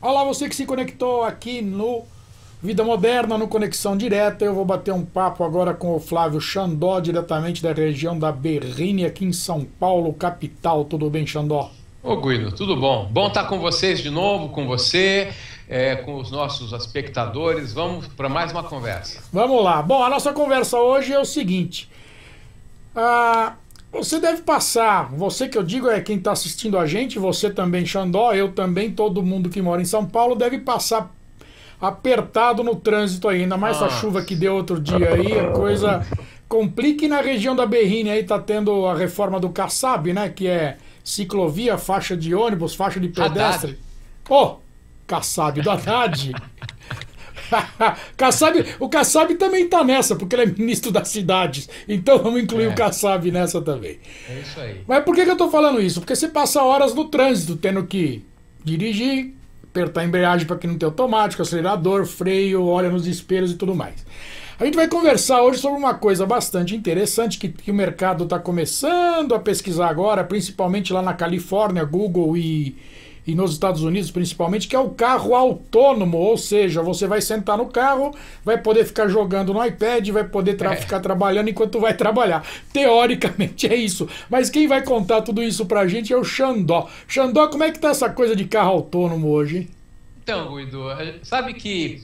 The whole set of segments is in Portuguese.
Olá, você que se conectou aqui no Vida Moderna, no Conexão Direta. Eu vou bater um papo agora com o Flávio Xandó, diretamente da região da Berrini, aqui em São Paulo, capital. Tudo bem, Xandó? Ô Guido, tudo bom? Bom estar com vocês de novo, com você, com os nossos espectadores. Vamos para mais uma conversa. Vamos lá. Bom, a nossa conversa hoje é o seguinte. Você deve passar, você que eu digo é quem está assistindo a gente, você também, Xandó, eu também, todo mundo que mora em São Paulo deve passar apertado no trânsito aí, ainda mais essa chuva que deu outro dia aí, a coisa complica. E na região da Berrini aí tá tendo a reforma do Kassab, né, que é ciclovia, faixa de ônibus, faixa de pedestre. Kassab do Haddad. O Kassab também tá nessa, porque ele é ministro das cidades. Então vamos incluir o Kassab nessa também. É isso aí. Mas por que eu tô falando isso? Porque você passa horas no trânsito, tendo que dirigir, apertar a embreagem para que não tenha automático, acelerador, freio, olha nos espelhos e tudo mais. A gente vai conversar hoje sobre uma coisa bastante interessante que o mercado está começando a pesquisar agora, principalmente lá na Califórnia, Google e nos Estados Unidos principalmente, que é o carro autônomo, ou seja, você vai sentar no carro, vai poder ficar jogando no iPad, vai poder ficar trabalhando enquanto vai trabalhar. Teoricamente é isso. Mas quem vai contar tudo isso pra gente é o Xandó. Xandó, como é que tá essa coisa de carro autônomo hoje? Então, Guido, sabe que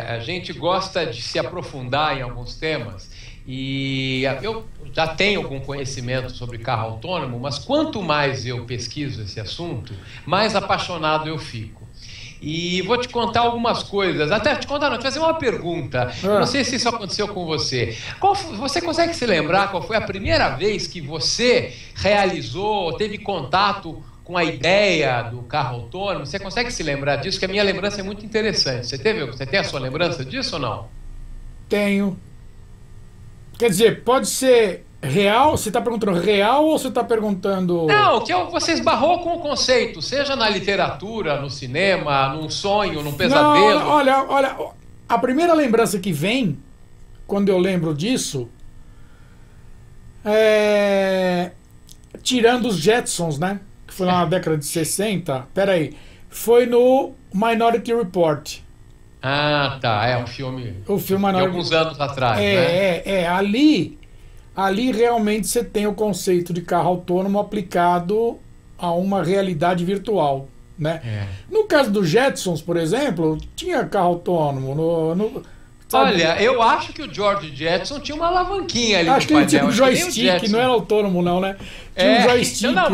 a gente gosta de se aprofundar em alguns temas e eu já tenho algum conhecimento sobre carro autônomo, mas quanto mais eu pesquiso esse assunto, mais apaixonado eu fico. E vou te contar algumas coisas, até te fazer uma pergunta. Não sei se isso aconteceu com você. Você consegue se lembrar qual foi a primeira vez que você realizou, teve contato com a ideia do carro autônomo? Você consegue se lembrar disso? Que a minha lembrança é muito interessante. Você tem a sua lembrança disso ou não? Tenho. Quer dizer, pode ser real? Você está perguntando real ou você está perguntando... Não, você esbarrou com o conceito, seja na literatura, no cinema, num sonho, num pesadelo. Não, olha, a primeira lembrança que vem, quando eu lembro disso, tirando os Jetsons, né? Que foi lá na década de 60. Peraí, foi no Minority Report. Ah, tá. É um filme. O filme de alguns anos atrás, né? Ali realmente você tem o conceito de carro autônomo aplicado a uma realidade virtual, né? No caso dos Jetsons, por exemplo, tinha carro autônomo. Olha, eu acho que o George Jetson tinha uma alavanquinha ali. Acho que ele tinha um joystick, não era autônomo não, né? Tinha um joystick. Não,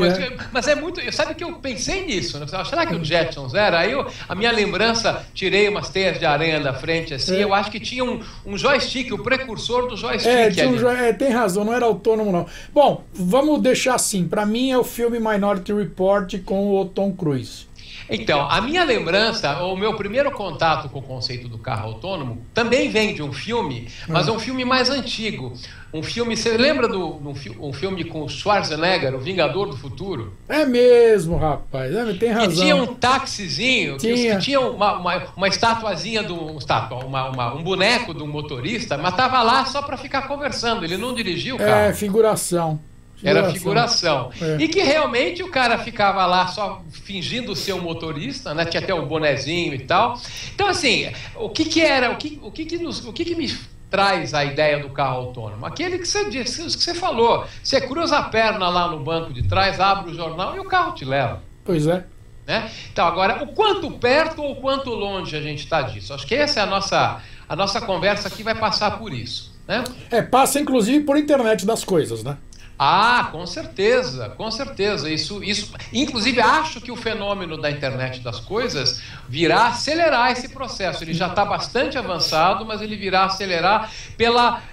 mas é muito... Sabe que eu pensei nisso, né? Será que o Jetsons era? Aí a minha lembrança, tirei umas teias de aranha da frente, assim, eu acho que tinha um joystick, o precursor do joystick ali. Tem razão, não era autônomo não. Bom, vamos deixar assim, pra mim é o filme Minority Report com o Tom Cruise. Então, a minha lembrança, o meu primeiro contato com o conceito do carro autônomo também vem de um filme, mas é um filme mais antigo. Um filme, você lembra um filme com o Schwarzenegger, O Vingador do Futuro? É mesmo, rapaz, tem razão. E tinha um taxizinho, que tinha uma estatuazinha, um boneco de um motorista, mas estava lá só para ficar conversando, ele não dirigia o carro. Figuração. Era figuração. E que realmente o cara ficava lá só fingindo ser um motorista, né? Tinha até o bonezinho e tal. Então, assim, o que me traz a ideia do carro autônomo? Aquele que você disse, que você falou. Você cruza a perna lá no banco de trás, abre o jornal e o carro te leva. Pois é. Né? Então, agora, o quanto perto ou quanto longe a gente está disso? Acho que essa é a nossa conversa aqui vai passar por isso, né? Passa inclusive por internet das coisas, né? Ah, com certeza, com certeza. Isso, inclusive, acho que o fenômeno da internet das coisas virá acelerar esse processo. Ele já está bastante avançado, mas ele virá acelerar pela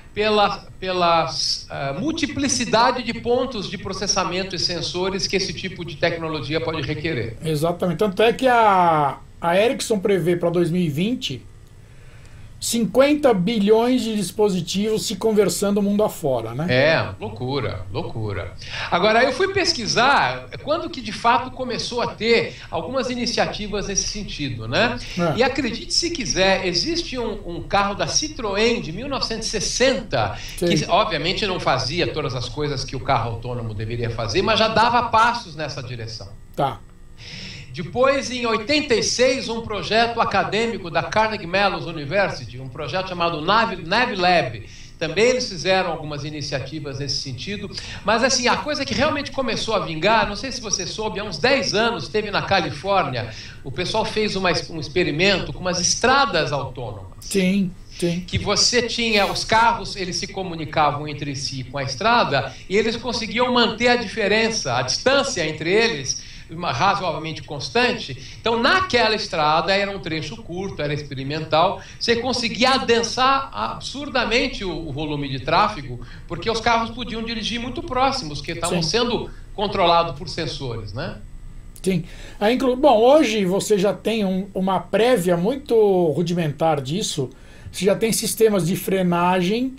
multiplicidade de pontos de processamento e sensores que esse tipo de tecnologia pode requerer. Exatamente. Tanto é que a Ericsson prevê para 2020 50 bilhões de dispositivos se conversando mundo afora, né? Loucura, loucura. Agora, eu fui pesquisar quando que de fato começou a ter algumas iniciativas nesse sentido, né? E acredite se quiser, existe um carro da Citroën de 1960, que obviamente não fazia todas as coisas que o carro autônomo deveria fazer, mas já dava passos nessa direção. Tá. Depois, em 86, um projeto acadêmico da Carnegie Mellon University, um projeto chamado Navi Lab. Também eles fizeram algumas iniciativas nesse sentido. Mas, assim, a coisa que realmente começou a vingar, não sei se você soube, há uns 10 anos, teve na Califórnia, o pessoal fez um experimento com umas estradas autônomas. Sim. Sim. Que você tinha, os carros, eles se comunicavam entre si com a estrada e eles conseguiam manter a diferença, a distância entre eles, razoavelmente constante. Então, naquela estrada, era um trecho curto, era experimental, você conseguia adensar absurdamente o volume de tráfego, porque os carros podiam dirigir muito próximos, que estavam sendo controlados por sensores, né? Sim. Bom, hoje você já tem uma prévia muito rudimentar disso. Você já tem sistemas de frenagem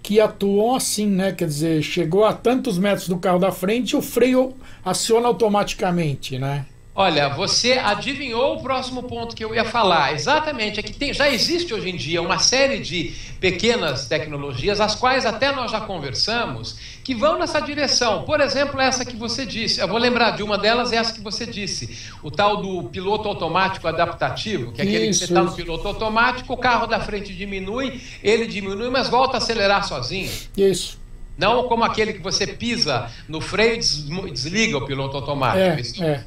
que atuam assim, né? Quer dizer, chegou a tantos metros do carro da frente, o freio aciona automaticamente, né? Olha, você adivinhou o próximo ponto que eu ia falar. Exatamente, é que já existe hoje em dia uma série de pequenas tecnologias, as quais até nós já conversamos, que vão nessa direção. Por exemplo, essa que você disse, eu vou lembrar de uma delas, essa que você disse, o tal do piloto automático adaptativo, que é aquele que você está no piloto automático, o carro da frente diminui, ele diminui, mas volta a acelerar sozinho. Isso. Não como aquele que você pisa no freio e desliga o piloto automático.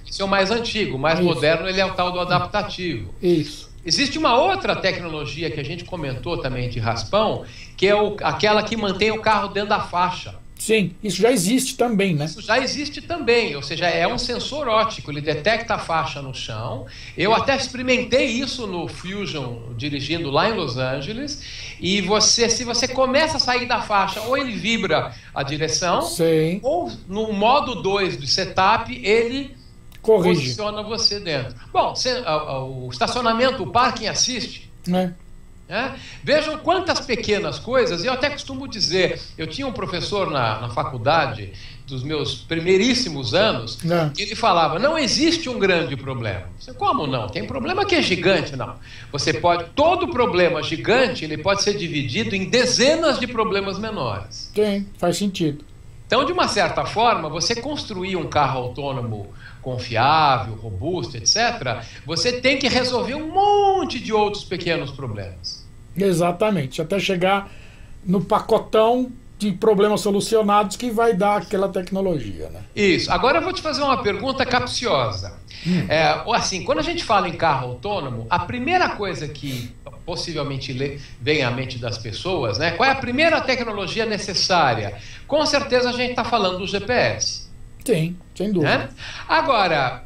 Esse é o mais antigo, o mais moderno, ele é o tal do adaptativo. Isso. Existe uma outra tecnologia que a gente comentou também de raspão, que é aquela que mantém o carro dentro da faixa. Sim, isso já existe também, né? Isso já existe também, ou seja, é um sensor óptico, ele detecta a faixa no chão. Eu até experimentei isso no Fusion, dirigindo lá em Los Angeles, e se você começa a sair da faixa, ou ele vibra a direção, sim, ou no modo 2 do setup, ele corrige, posiciona você dentro. Bom, o estacionamento, o parking assiste, né? Vejam quantas pequenas coisas. Eu até costumo dizer, eu tinha um professor na faculdade dos meus primeiríssimos anos, que ele falava, não existe um grande problema. Como não? Tem problema que é gigante, não. Todo problema gigante, ele pode ser dividido em dezenas de problemas menores. Tem, faz sentido. Então, de uma certa forma, você construir um carro autônomo confiável, robusto, etc., você tem que resolver um monte de outros pequenos problemas. Exatamente, até chegar no pacotão de problemas solucionados que vai dar aquela tecnologia, né? Isso. Agora eu vou te fazer uma pergunta capciosa. Assim, quando a gente fala em carro autônomo, a primeira coisa que possivelmente vem à mente das pessoas, né? Qual é a primeira tecnologia necessária? Com certeza a gente está falando do GPS. Sim, sem dúvida. Agora,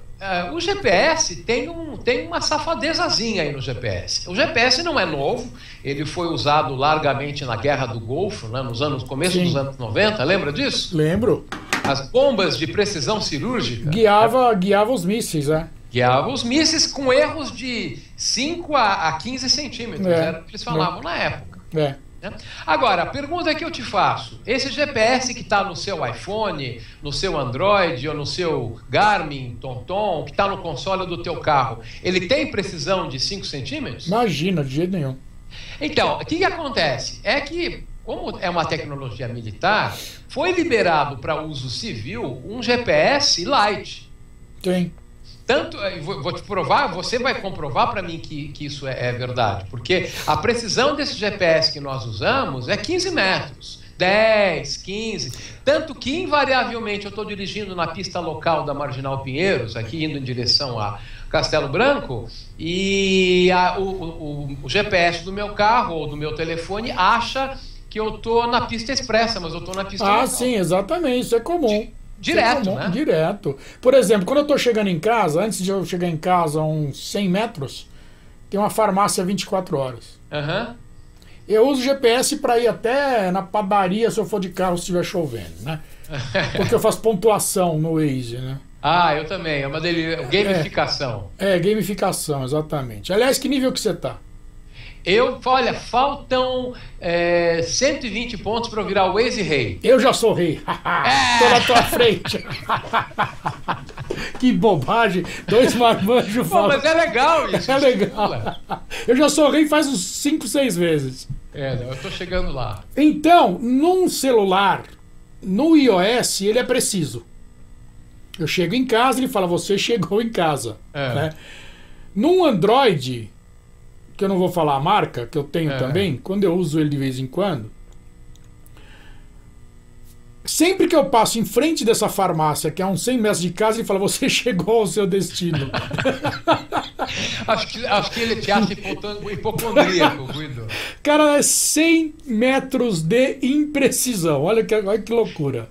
o GPS tem uma safadezazinha aí no GPS. O GPS não é novo, ele foi usado largamente na Guerra do Golfo, né, começo dos anos 90, lembra disso? Lembro. As bombas de precisão cirúrgica. Guiava os mísseis, Guiava os mísseis com erros de 5 a 15 centímetros, era o que eles falavam na época. Agora, a pergunta que eu te faço, esse GPS que está no seu iPhone, no seu Android ou no seu Garmin, TomTom, que está no console do teu carro, ele tem precisão de 5 centímetros? Imagina, de jeito nenhum. Então, o que acontece? É que, como é uma tecnologia militar, foi liberado para uso civil um GPS light. Tem. Tanto, vou te provar, você vai comprovar para mim que isso é verdade, porque a precisão desse GPS que nós usamos é 15 metros, 10, 15, tanto que invariavelmente eu estou dirigindo na pista local da Marginal Pinheiros, aqui indo em direção a Castelo Branco, e o GPS do meu carro ou do meu telefone acha que eu estou na pista expressa, mas eu estou na pista local. Sim, exatamente, isso é comum. Direto, né? Direto. Por exemplo, quando eu estou chegando em casa, antes de eu chegar em casa a uns 100 metros, tem uma farmácia 24 horas. Eu uso GPS para ir até na padaria se eu for de carro se estiver chovendo, né? Porque eu faço pontuação no Waze, né? Eu também. É uma gamificação. Gamificação, exatamente. Aliás, que nível que você está? Olha, faltam 120 pontos para eu virar o Waze Rei. Eu já sou rei. Estou na tua frente. Que bobagem. 2 marmanjos falam. Mas é legal isso. É legal. Eu já sou rei faz uns 5, 6 vezes. Eu estou chegando lá. Então, num celular, no iOS, ele é preciso. Eu chego em casa, ele fala, você chegou em casa. É. Né? Num Android, que eu não vou falar a marca, que eu tenho também, quando eu uso ele de vez em quando, sempre que eu passo em frente dessa farmácia, que é a uns 100 metros de casa, ele fala, você chegou ao seu destino. acho que ele te acha hipocondríaco, Guido. Cara, é 100 metros de imprecisão. Olha que loucura.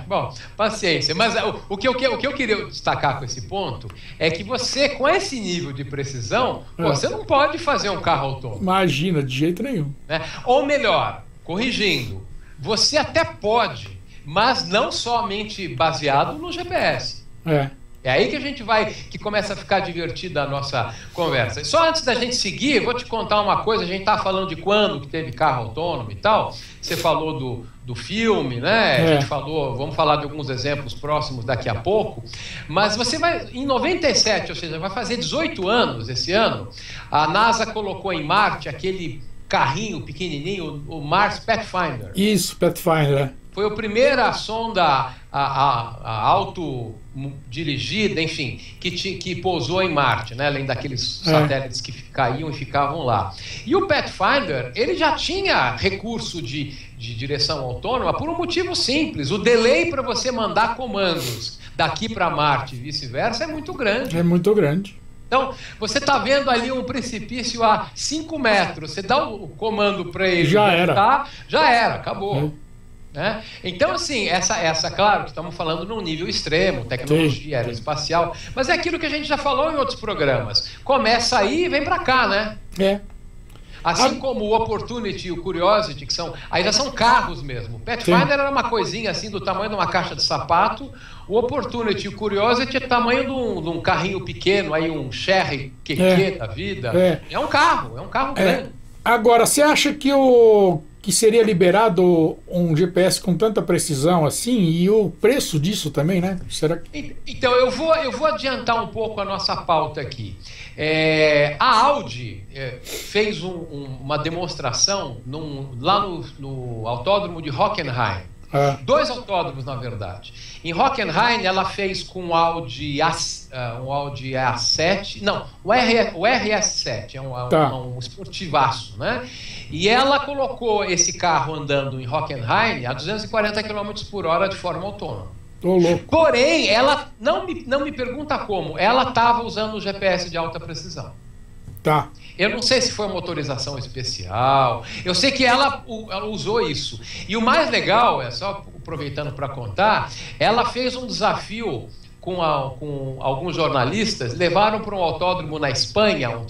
Bom, paciência. Mas o que eu queria destacar com esse ponto é que você, com esse nível de precisão, você não pode fazer um carro autônomo. Imagina, de jeito nenhum. Né? Ou melhor, corrigindo, você até pode, mas não somente baseado no GPS. É aí que a gente que começa a ficar divertida a nossa conversa. Só antes da gente seguir, vou te contar uma coisa. A gente está falando de quando que teve carro autônomo e tal. Você falou do filme, né? A gente falou, vamos falar de alguns exemplos próximos daqui a pouco. Mas você vai, em 97, ou seja, vai fazer 18 anos esse ano, a NASA colocou em Marte aquele carrinho pequenininho, o Mars Pathfinder. Isso, Pathfinder. Foi a primeira sonda autodirigida, enfim, que pousou em Marte, né? Além daqueles satélites que caíam e ficavam lá. E o Pathfinder, ele já tinha recurso de direção autônoma por um motivo simples. O delay para você mandar comandos daqui para Marte e vice-versa é muito grande. É muito grande. Então, você está vendo ali um precipício a 5 metros, você dá o comando para ele. Já era, acabou. Né? Então, assim, claro que estamos falando num nível extremo, tecnologia aeroespacial, mas é aquilo que a gente já falou em outros programas. Começa aí e vem para cá, né? Assim como o Opportunity e o Curiosity, aí já são carros mesmo. O Pathfinder era uma coisinha assim do tamanho de uma caixa de sapato. O Opportunity e o Curiosity é do tamanho de um carrinho pequeno, aí um Cherry QQ da vida. É um carro grande. Agora, você acha que seria liberado um GPS com tanta precisão assim? E o preço disso também, né? Será que... Então, eu vou adiantar um pouco a nossa pauta aqui. A Audi fez uma demonstração lá no autódromo de Hockenheim. 2 autódromos, na verdade. Em Hockenheim, ela fez com um Audi A7, não, o RS7, é um esportivaço, né? E ela colocou esse carro andando em Hockenheim a 240 km por hora de forma autônoma. Porém, ela não me pergunta como, ela estava usando o GPS de alta precisão. Eu não sei se foi motorização especial, eu sei que ela usou isso. E o mais legal, só aproveitando para contar, ela fez um desafio com alguns jornalistas, levaram para um autódromo na Espanha, um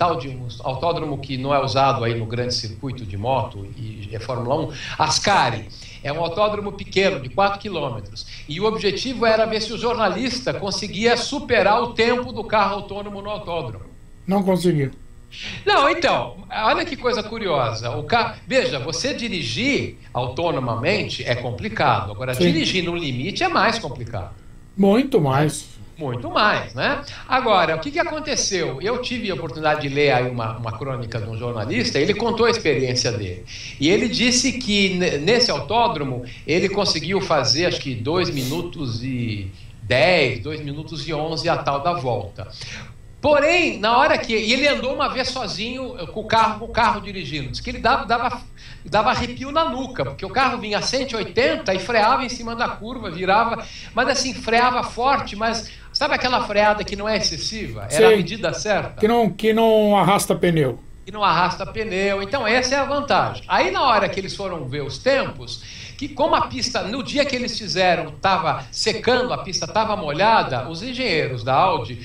autódromo que não é usado aí no grande circuito de moto e Fórmula 1, Ascari. É um autódromo pequeno, de 4 quilômetros. E o objetivo era ver se o jornalista conseguia superar o tempo do carro autônomo no autódromo. Não conseguiu. Não, então, olha que coisa curiosa. Veja, você dirigir autonomamente é complicado. Agora, dirigir no limite é mais complicado. Muito mais. Muito mais, né? Agora, o que aconteceu? Eu tive a oportunidade de ler aí uma crônica de um jornalista, ele contou a experiência dele. E ele disse que nesse autódromo ele conseguiu fazer, acho que 2 minutos e 10, 2 minutos e 11 a tal da volta. Porém, na hora que... E ele andou uma vez sozinho com o carro dirigindo. Diz que ele dava arrepio na nuca, porque o carro vinha a 180 e freava em cima da curva, virava... Mas assim, freava forte, mas... Sabe aquela freada que não é excessiva? Era a medida certa. Que não arrasta pneu. Que não arrasta pneu. Então, essa é a vantagem. Aí, na hora que eles foram ver os tempos... que como a pista, no dia que eles fizeram, estava secando, a pista estava molhada, os engenheiros da Audi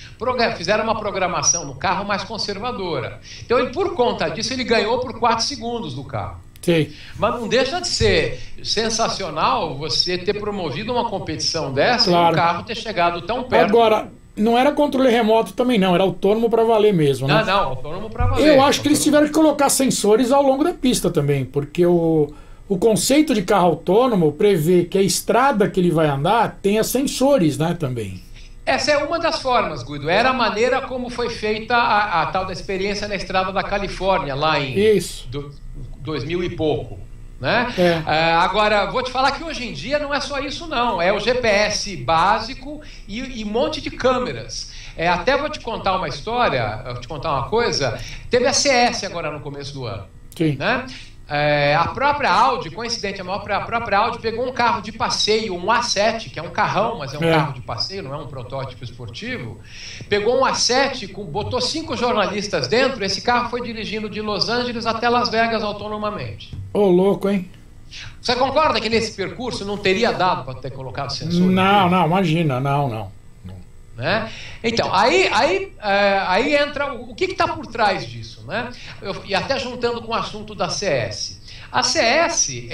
fizeram uma programação no carro mais conservadora. Então, por conta disso, ele ganhou por 4 segundos do carro. Sim. Mas não deixa de ser sensacional você ter promovido uma competição dessa e o carro ter chegado tão perto. Agora, não era controle remoto também, não. Era autônomo para valer mesmo, né? Não, autônomo para valer. Eu acho que eles tiveram que colocar sensores ao longo da pista também, porque o conceito de carro autônomo prevê que a estrada que ele vai andar tenha sensores, né, também. Essa é uma das formas, Guido. Era a maneira como foi feita a tal da experiência na estrada da Califórnia, lá em 2000 e pouco. né? Agora, vou te falar que hoje em dia não é só isso não, é o GPS básico e um monte de câmeras. Até vou te contar uma história, vou te contar uma coisa, teve a CS agora no começo do ano, né? A própria Audi, coincidente, a própria Audi pegou um carro de passeio, um A7, que é um carrão, mas é um carro de passeio, não é um protótipo esportivo. Pegou um A7, botou 5 jornalistas dentro, esse carro foi dirigindo de Los Angeles até Las Vegas autonomamente. Ô, louco, hein? Você concorda que nesse percurso não teria dado para ter colocado sensor? Não, imagina, não. Né? Então, aí entra o que está por trás disso, né? E até juntando com o assunto da CS. A CS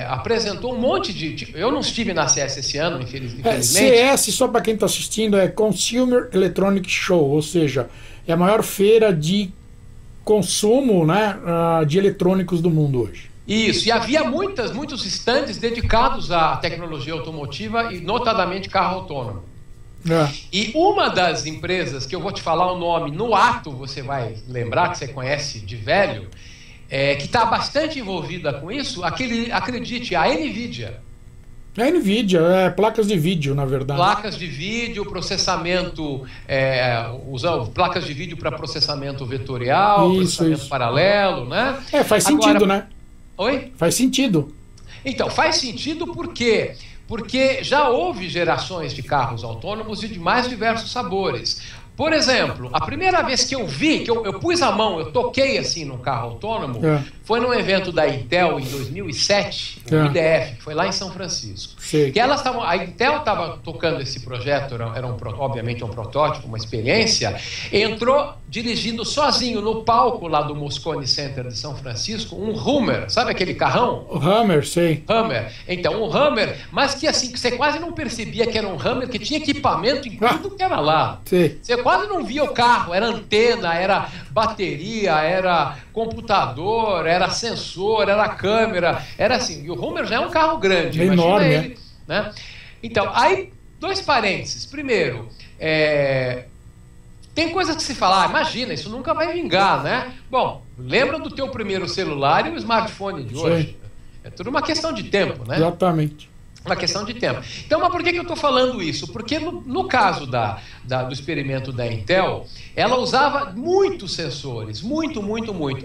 apresentou um monte de... Eu não estive na CS esse ano, infelizmente. CS, só para quem está assistindo, é Consumer Electronic Show, ou seja, é a maior feira de consumo, né, de eletrônicos do mundo hoje. Isso, e havia muitos estandes dedicados à tecnologia automotiva e notadamente carro autônomo. E uma das empresas, que eu vou te falar o nome no ato, você vai lembrar, que você conhece de velho, que está bastante envolvida com isso, acredite, a NVIDIA. A NVIDIA, placas de vídeo, na verdade. Placas de vídeo, processamento, usando placas de vídeo para processamento vetorial, processamento paralelo, né? Faz sentido, né? Oi? Faz sentido. Então, faz sentido por quê? Porque já houve gerações de carros autônomos de mais diversos sabores. Por exemplo, a primeira vez que eu vi, que eu pus a mão, eu toquei assim num carro autônomo, foi num evento da Intel em 2007, no IDF, que foi lá em São Francisco. Que a Intel estava tocando esse projeto, obviamente um protótipo, uma experiência, entrou dirigindo sozinho no palco lá do Moscone Center de São Francisco, um Hummer, sabe aquele carrão? O Hummer, sei. Hummer. Então, um Hummer, mas que assim, que você quase não percebia que era um Hummer, que tinha equipamento em tudo que era lá. Sim. Você quase não via o carro, era antena, era bateria, era computador, era sensor, era câmera, era assim. E o Hummer já é um carro grande, enorme, ele, né? Então, aí, 2 parênteses. Primeiro, tem coisas que se fala, imagina, isso nunca vai vingar, né? Bom, lembra do teu primeiro celular e o smartphone de hoje. Sim. É tudo uma questão de tempo, né? Exatamente. Uma questão de tempo. Então, mas por que eu estou falando isso? Porque no caso do experimento da Intel, ela usava muitos sensores, muito.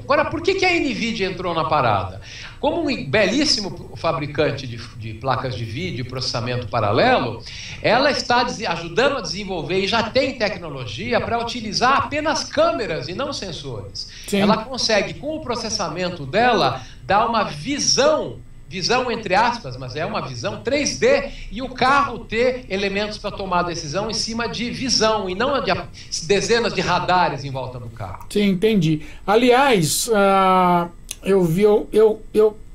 Agora, por que a NVIDIA entrou na parada? Como um belíssimo fabricante de placas de vídeo e processamento paralelo, ela está ajudando a desenvolver e já tem tecnologia para utilizar apenas câmeras e não sensores. Sim. Ela consegue, com o processamento dela, dar uma visão entre aspas, mas é uma visão 3D, e o carro ter elementos para tomar decisão em cima de visão e não de dezenas de radares em volta do carro. Sim, entendi. Aliás,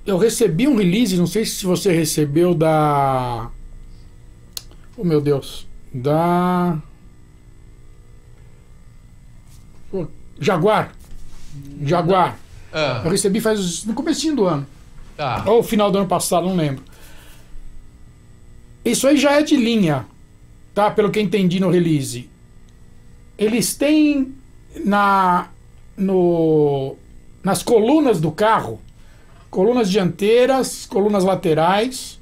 eu recebi um release, não sei se você recebeu da... Oh, meu Deus. Da... Jaguar. Eu recebi no comecinho do ano. Ou final do ano passado, não lembro. Isso aí já é de linha, tá? Pelo que eu entendi no release. Eles têm nas colunas do carro, colunas dianteiras, colunas laterais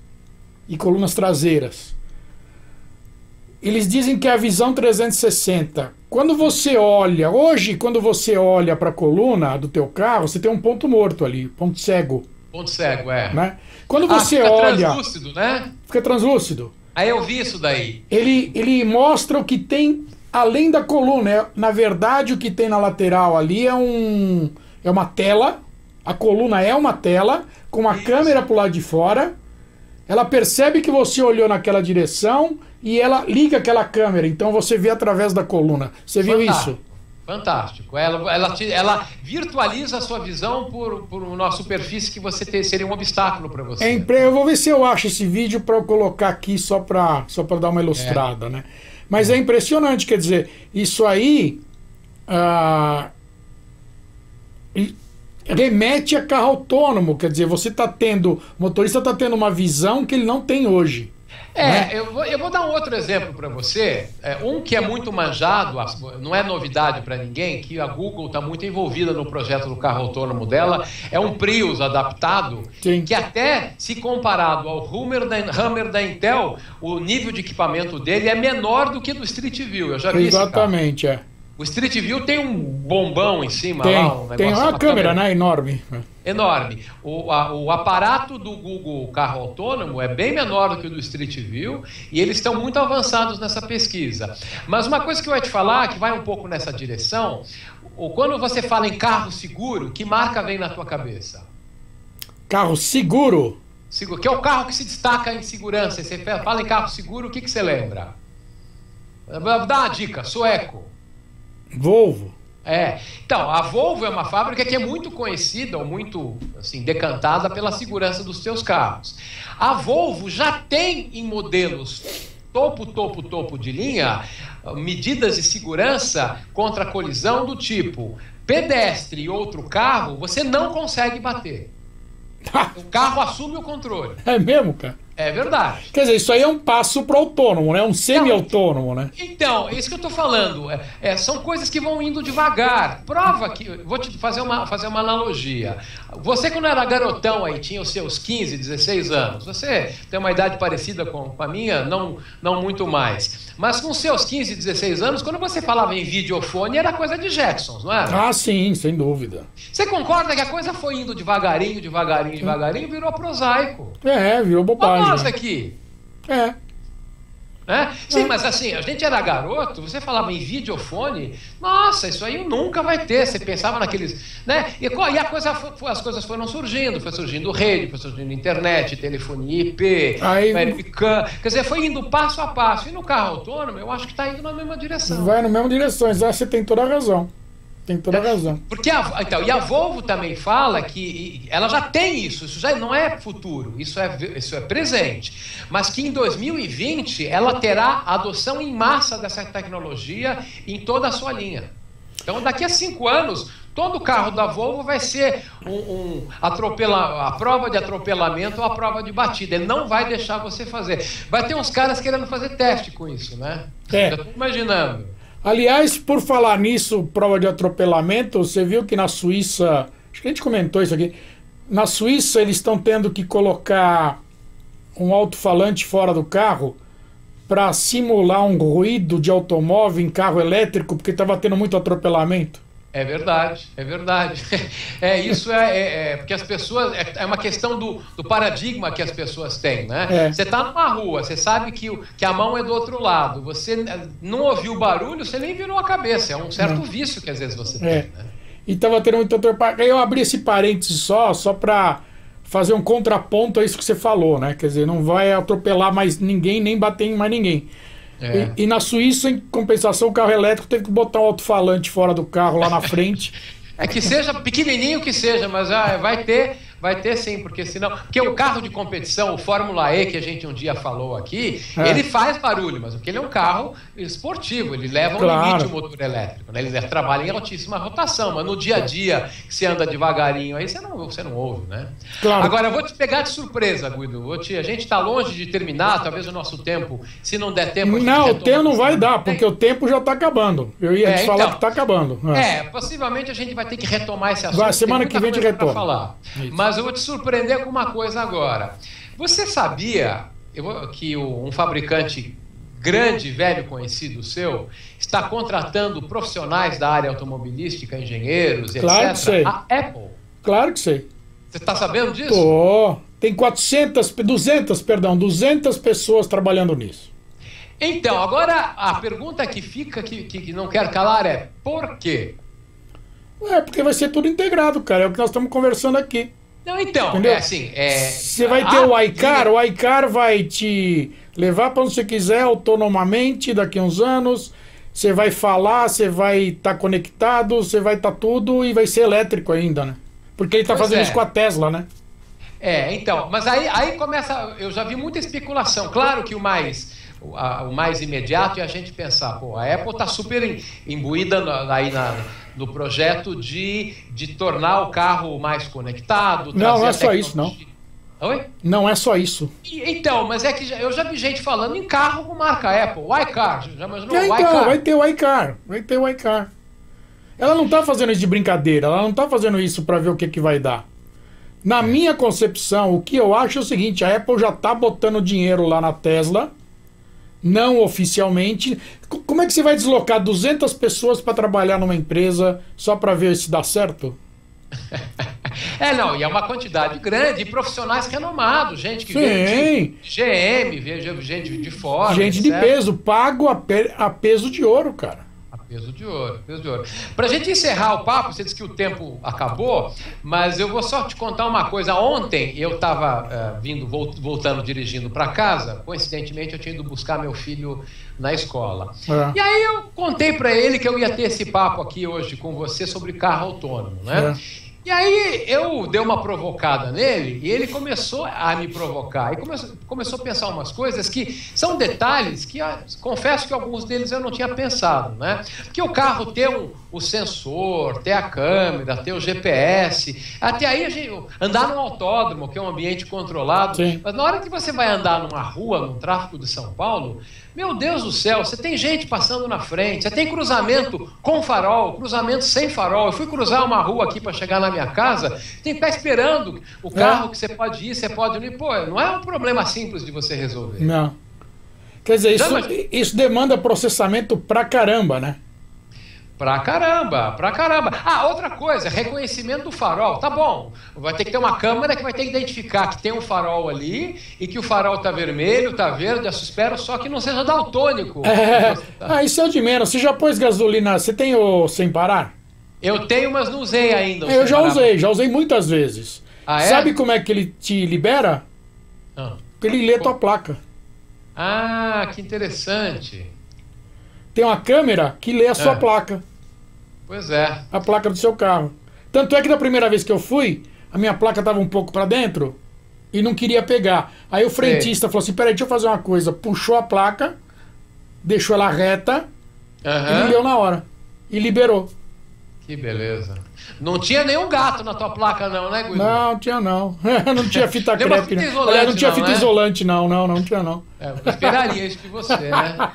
e colunas traseiras. Eles dizem que é a visão 360. Quando você olha para a coluna do teu carro, você tem um ponto morto ali, ponto cego. Ponto cego, né? Quando você fica olha... translúcido, né? Fica translúcido. Aí eu vi isso daí. Ele mostra o que tem além da coluna. Na verdade, o que tem na lateral ali é uma tela. A coluna é uma tela com uma câmera pro lado de fora. Ela percebe que você olhou naquela direção e ela liga aquela câmera. Então você vê através da coluna. Você viu isso? Fantástico. Ela virtualiza a sua visão por uma superfície que você seria um obstáculo para você. Eu vou ver se eu acho esse vídeo para eu colocar aqui só para dar uma ilustrada, né? Mas é impressionante, quer dizer, isso aí remete a carro autônomo, quer dizer, o motorista está tendo uma visão que ele não tem hoje. Né? Eu vou dar um outro exemplo para você. Um que é muito manjado, não é novidade para ninguém, que a Google está muito envolvida no projeto do carro autônomo dela, é um Prius adaptado, Sim. que até se comparado ao Hummer da Intel, o nível de equipamento dele é menor do que do Street View. Eu já vi esse carro. Exatamente, O Street View tem um bombão em cima Tem, lá, um negócio, tem uma uma câmera, né? Enorme. enorme. O aparato do Google Carro Autônomo é bem menor do que o do Street View e eles estão muito avançados nessa pesquisa. Mas uma coisa que eu ia te falar, que vai um pouco nessa direção, quando você fala em carro seguro, que marca vem na tua cabeça? Carro seguro. Que é o carro que se destaca em segurança. Você fala em carro seguro, o que você lembra? Dá uma dica, sueco. Volvo. Então, a Volvo é uma fábrica que é muito conhecida ou muito assim, decantada pela segurança dos seus carros. A Volvo já tem em modelos topo de linha medidas de segurança contra a colisão do tipo pedestre e outro carro, você não consegue bater. O carro assume o controle. É mesmo, cara? É verdade. Quer dizer, isso aí é um passo para autônomo, né? Um semi-autônomo, né? Então, é isso que eu estou falando. São coisas que vão indo devagar. Prova que... Vou te fazer uma analogia. Você, quando era garotão aí, tinha os seus 15, 16 anos. Você tem uma idade parecida com a minha, não muito mais. Mas com seus 15, 16 anos, quando você falava em videofone, era coisa de Jetsons, não era? Ah, sim, sem dúvida. Você concorda que a coisa foi indo devagarinho, virou prosaico? Virou bobagem. Nós aqui. Sim, mas assim, a gente era garoto, você falava em videofone, nossa, isso aí nunca vai ter. Você pensava naqueles. Né? E as coisas foram surgindo, foi surgindo rede, foi surgindo internet, telefonia IP, webcam. Quer dizer, foi indo passo a passo. E no carro autônomo, eu acho que está indo na mesma direção. Vai na mesma direção, você tem toda a razão. Tem toda a razão. Porque a Volvo também fala que ela já tem isso já não é futuro, isso é presente. Mas que em 2020 ela terá adoção em massa dessa tecnologia em toda a sua linha. Então, daqui a 5 anos, todo carro da Volvo vai ser a prova de atropelamento ou a prova de batida. Ele não vai deixar você fazer. Vai ter uns caras querendo fazer teste com isso, né? Já estou imaginando. Aliás, por falar nisso, prova de atropelamento, você viu que na Suíça, acho que a gente comentou isso aqui, na Suíça eles estão tendo que colocar um alto-falante fora do carro para simular um ruído de automóvel em carro elétrico, porque estava tendo muito atropelamento. É verdade. Isso porque as pessoas... É uma questão do paradigma que as pessoas têm, né? Você está numa rua, você sabe que a mão é do outro lado. Você não ouviu o barulho, você nem virou a cabeça. É um certo vício que às vezes você tem, né? E estava tendo muito atropelamento. Eu abri esse parênteses só para fazer um contraponto a isso que você falou, né? Quer dizer, não vai atropelar mais ninguém, nem bater em mais ninguém. E na Suíça, em compensação, o carro elétrico teve que botar um alto-falante fora do carro lá na frente. Que seja pequenininho que seja, mas vai ter sim, porque senão... Porque o carro de competição, o Fórmula E, que a gente um dia falou aqui, ele faz barulho, mas porque ele é um carro esportivo, ele leva um limite o motor elétrico, né? Ele trabalha em altíssima rotação, mas no dia a dia, que você anda devagarinho aí, você não ouve, né? Claro. Agora, eu vou te pegar de surpresa, Guido. A gente está longe de terminar, talvez o nosso tempo, se não der tempo... Não, o tempo não vai dar, porque o tempo já está acabando. Eu ia te falar que está acabando. Possivelmente a gente vai ter que retomar esse assunto. Semana que vem a gente retoma. Falar. Mas eu vou te surpreender com uma coisa agora. Você sabia que um fabricante grande, velho, conhecido seu, está contratando profissionais da área automobilística, engenheiros, claro etc. Que sei. A Apple? Claro que sei. Você está sabendo disso? Tô. Tem 200 pessoas trabalhando nisso. Então, agora a pergunta que fica, que não quer calar é: por quê? Porque vai ser tudo integrado, cara. É o que nós estamos conversando aqui. Não, então, entendeu? Você vai ter o iCar vai te levar para onde você quiser autonomamente daqui a uns anos. Você vai falar, você vai estar conectado, você vai estar tudo e vai ser elétrico ainda, né? Porque ele está fazendo isso com a Tesla, né? Então, mas aí começa... Eu já vi muita especulação. Claro que o mais imediato é a gente pensar, a Apple está super imbuída no projeto de tornar o carro mais conectado. Não é só isso, não. Oi? Não é só isso. Então, mas é que eu já vi gente falando em carro com marca Apple. O iCar, já imaginou? Então, iCar. vai ter o iCar. Vai ter o iCar. Ela não tá fazendo isso de brincadeira. Ela não tá fazendo isso para ver o que vai dar. Na minha concepção, o que eu acho é o seguinte: a Apple já tá botando dinheiro lá na Tesla, não oficialmente. Como é que você vai deslocar 200 pessoas para trabalhar numa empresa só para ver se dá certo? Não, e é uma quantidade grande de profissionais renomados, gente que Sim. veio de GM, veio gente de fora. Gente de peso, pago a peso de ouro, cara. A peso de ouro, peso de ouro. Pra gente encerrar o papo, você disse que o tempo acabou, mas eu vou só te contar uma coisa. Ontem eu estava voltando, dirigindo para casa, coincidentemente eu tinha ido buscar meu filho na escola. E aí eu contei para ele que eu ia ter esse papo aqui hoje com você sobre carro autônomo, né? E aí eu dei uma provocada nele e ele começou a me provocar. E começou a pensar umas coisas que são detalhes que, confesso que alguns deles eu não tinha pensado, né? Porque o carro ter o sensor, ter a câmera, ter o GPS, até aí a gente andar num autódromo, que é um ambiente controlado. Sim. Mas na hora que você vai andar numa rua, num tráfego de São Paulo, meu Deus do céu, você tem gente passando na frente, você tem cruzamento com farol, cruzamento sem farol. Eu fui cruzar uma rua aqui para chegar na minha casa, tem que ficar esperando o carro que você pode ir, você pode ir. Pô, não é um problema simples de você resolver. Não. Quer dizer, isso demanda processamento pra caramba, né? Pra caramba, pra caramba. Ah, outra coisa, reconhecimento do farol. Tá bom, vai ter que ter uma câmera que vai ter que identificar que tem um farol ali e que o farol tá vermelho, tá verde, eu espero só que não seja daltônico. Isso é o de menos. Você já pôs gasolina, você tem o sem parar? Eu tenho, mas não usei ainda. Eu já usei muitas vezes. Ah, é? Sabe como é que ele te libera? Ele lê tua placa. Ah, que interessante. Tem uma câmera que lê a sua placa. Pois é. A placa do seu carro. Tanto é que da primeira vez que eu fui, a minha placa estava um pouco para dentro e não queria pegar. Aí o frentista falou assim, peraí, deixa eu fazer uma coisa. Puxou a placa, deixou ela reta, e leu na hora. E liberou. Que beleza. Não tinha nenhum gato na tua placa não, né, Guido? Não tinha não. Não tinha fita crepe. Não tinha fita isolante, não. Não tinha não. Eu esperaria isso de você, né?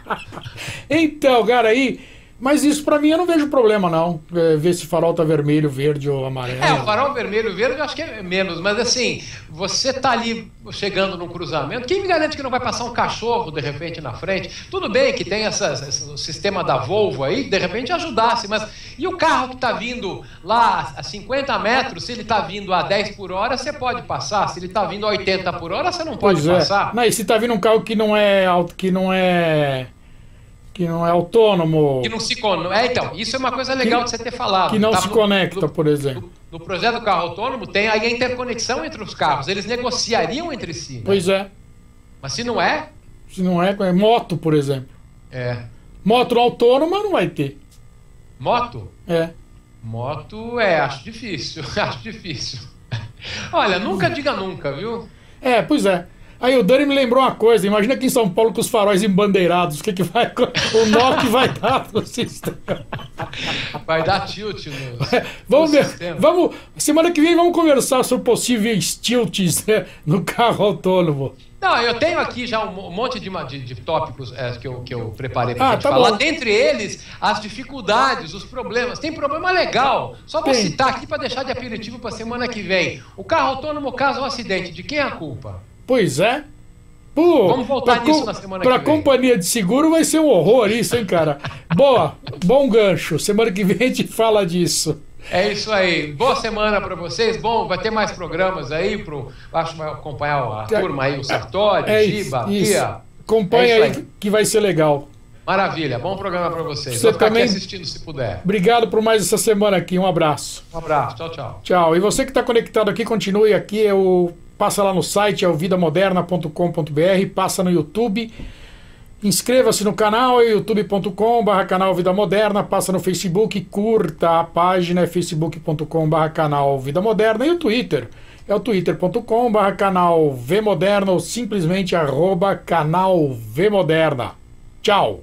Então, cara, aí... Mas isso pra mim eu não vejo problema, não. Ver se o farol tá vermelho, verde ou amarelo. O farol vermelho, verde eu acho que é menos. Mas assim, você tá ali chegando num cruzamento, quem me garante que não vai passar um cachorro de repente na frente? Tudo bem que tem esse sistema da Volvo aí, de repente ajudasse, mas e o carro que tá vindo lá a 50 metros, se ele tá vindo a 10 por hora, você pode passar. Se ele tá vindo a 80 por hora, você não pode passar. Não, e se tá vindo um carro que não é autônomo. Que não se conecta. Então, isso é uma coisa legal de você ter falado. Que não se conecta, por exemplo. No projeto do carro autônomo tem aí a interconexão entre os carros. Eles negociariam entre si. Né? Pois é. Mas se não é? Se não é moto, por exemplo. Moto autônoma não vai ter. Moto? Moto, acho difícil. Acho difícil. Olha, nunca diga nunca, viu? Pois é. Aí o Dani me lembrou uma coisa, imagina aqui em São Paulo com os faróis embandeirados, o vai, o nó que vai dar pro sistema. Vai dar tilt vamos ver, semana que vem vamos conversar sobre possíveis tilts, né, no carro autônomo. Não, eu tenho aqui já um monte de tópicos que eu preparei pra gente falar. Bom. Dentre eles, as dificuldades, os problemas. Tem problema legal. Só vou citar aqui para deixar de aperitivo para semana que vem. O carro autônomo causa um acidente. De quem é a culpa? Pois é. Pô, vamos voltar nisso na semana que vem. Pra companhia de seguro vai ser um horror isso, hein, cara? Bom gancho. Semana que vem a gente fala disso. É isso aí. Boa semana para vocês. Bom, vai ter mais programas aí acho que vai acompanhar a turma aí, o Sartori, Giba, Pia. Acompanha aí que vai ser legal. Maravilha. Bom programa para vocês. Você Vou ficar também aqui assistindo se puder. Obrigado por mais essa semana aqui. Um abraço. Um abraço. Tchau, tchau. Tchau. E você que está conectado aqui, continue aqui. Passa lá no site, vidamoderna.com.br, passa no YouTube, inscreva-se no canal, youtube.com/canal Vida Moderna, passa no Facebook, curta a página, facebook.com/canal Vida Moderna, e o Twitter, é o twitter.com/canal Vmoderna ou simplesmente @canal Vmoderna. Tchau!